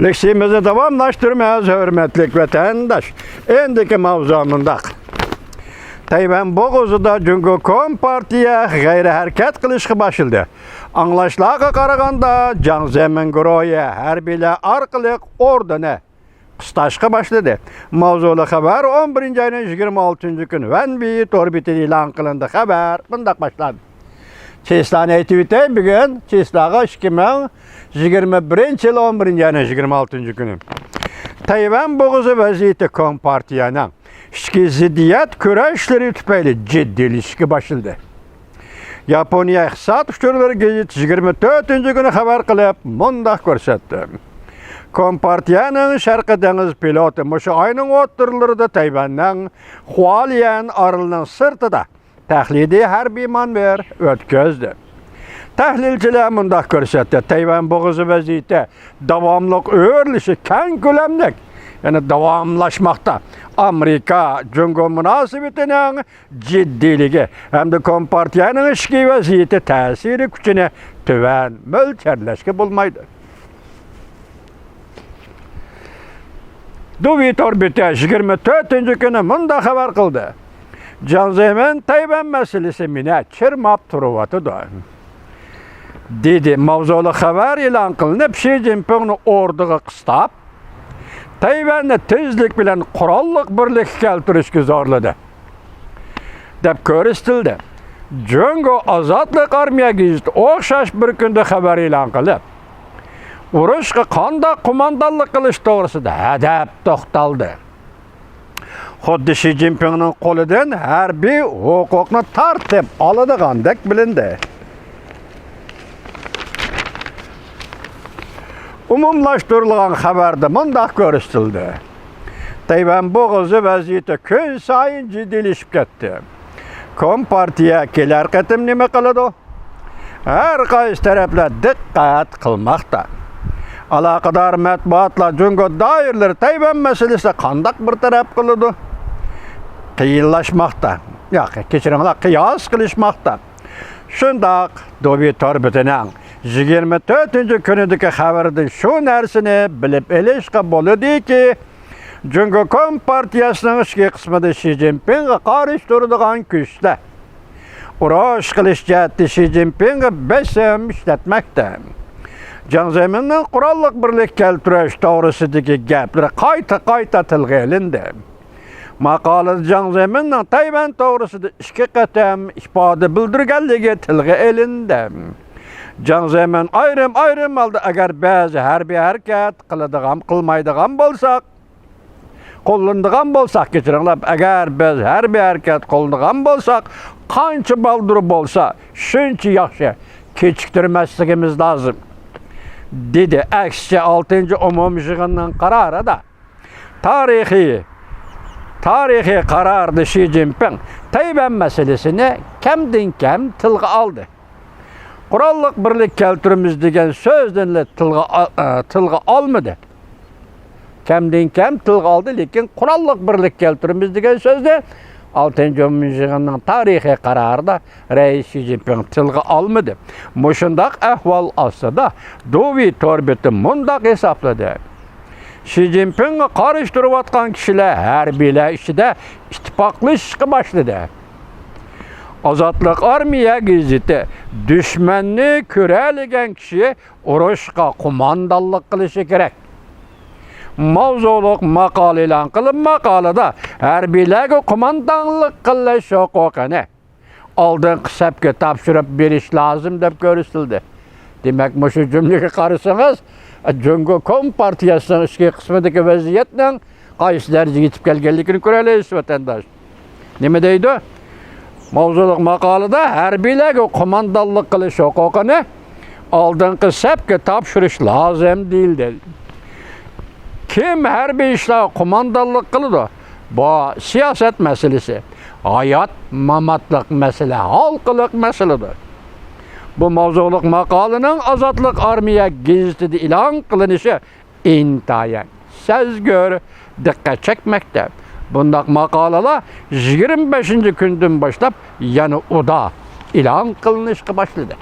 Leksimizi davamlaştırmaz hürmetlik vatandaş. Endiki mavzumunda. Tayvan boğazıda Cumhuriyet Kompartiya gayri hareket kılışkı başıldı. Anlaşlağa qaraganda can zemin guruya harbiyler arqılıq ordine qıstaşqı başladı. Mavzulu haber 11. ayının 26. günü Venbi torbitili ilan kılındı haber bundaq başladı. Çeslani etivite bugün Çeslağı 2021 yıl 11. ayının 26. günü. Tayvan boğazı vaziyeti Kompartiyanın İçki ziddiyet küreşleri tüpeyli ciddi ilişki başladı. Japonya İqtisad Uçurları Gazeti 24. günü haber kılıp mundaq görsetdi. Kompartiyanın Şarkı Deniz pilotu muşu ayının oturlarında Tayvan'dan Hualien arılının sırtıda tahlidi harbi manver ötközdi. Tahlilçiler mundaq görsetdi. Tayvan boğazı vaziyeti davamlıq örlüşü kən kölemlik yani davamlaşmakta. Amerika Cumhuriyet münasebetinin ciddiliği hem de Kompartiyanın işki vaziyeti tesiri küçüne tüven mölçerleşki bulmaydı. Duvi torbiti 24. günü munda haber kıldı. Can zemin Tayvan meselesi mine çırmap turuvatı da. Dedi mavzulu haber ilan kılınıp Xi Jinping'in orduğı kıstap Tayvan'da tezlik bilen kurallık birlik keltirişki zorladı. Dep körüstildi. Cungo azatlık armiya gizdi oğşaş bir günde haber ilan kılıp uruşka kanda kumandallık kılış doğrusu da hedef toxtaldı. Xuddi Xi Jinping'in koludan harbiy hukukunu tartib alıdığandek bilindi. Umumlaştırılan haberde mundaq görüştüldü. Tayvan boğazı vaziyeti köy sayın ciddilişip ketdi. Kompartiya keler ketim nime kılıdı? Her qaysı taraflar dikkat kılmakta. Alakadar matbuatla Cumhuriyet dairleri Tayvan meselesi kandak bir taraf kılıdı. Kıyıllaşmakta. Keçirimler kıyas kılışmakta. Şundaq Duvi torbitinin 24. günüdeki haberde şu nersini bilip elişki boludu ki Cumhuriyet Kompartiyasının işki kısmında Xi Jinping'e karıştırdıgan güçte. Uruş kılış cihatti Xi Jinping'e besim işletmekte. Can zeminin kurallık birlik keltiriş doğrusudaki gapları qayta tilgı elindi. Maqalada can zeminin Tayvan doğrusunda iki qatam ifade bildirganligi tilgı elindi. Can zemin ayrım aldı eğer bazı harbiy hareket kılıdığan kılmaydıgan bolsak kollandıgan bolsak keçiringlar eğer biz harbiy hareket kollandıgan bolsak qancha baldır bolsa shuncha yaxshi kechiktirmasligimiz lazım dedi. Aksice 6. umum yig'inning qarori da tarixiy qarorda Xi Jinping Tayvan meselesini kamdan kam tilga aldı. Kurallık birlik keltirimiz degan so'zdan tilga olmadı. Kamdan kam tilga aldı, lekin kurallık birlik keltirimiz degan so'zni 6. umum yig'inning tarixiy qarorida Reis Xi Jinping tilga olmadı. Mushundaq ahvol ostida Duvi torbiti mundaq hisobladi. Xi Jinping'e qarıştırıvatgan kişiler harbiylar içinde ittifaqlashishga başladı. Azatlık armiya gazeti düşmanni köreligen kişi uruşqa kumandallık kılışı gerek. Mavzuluk maqala e'lon qilib maqalada harbiylarga kumandanlık qilish huquqini oldingi safga topshirib berish lazım deb ko'rsatildi. Demak, mushu jumlaga qarasangiz, Cumhuriyet Kompartiyasının ishki qismidagi vaziyatning qaysi darajaga yetib kelganligini ko'rasiz vatandosh. Nima deydi? Mavzuluk maqalada harbiylarga kumandanlık qilish huquqini oldingi safga topshirish lazım deyildi. Kim harbiy ishlar kumandanlık qiladi? Bu siyaset meselesi. Hayat mamatlık mesele, halkılık meseledir. Bu mavzuluk maqalaning Azatlık armiya gazetida e'lon qilinishi intayin sezgör dikkat çekmekte. Bundaq maqalalar 25. günden başlap yana uda e'lon qilinishga başladı.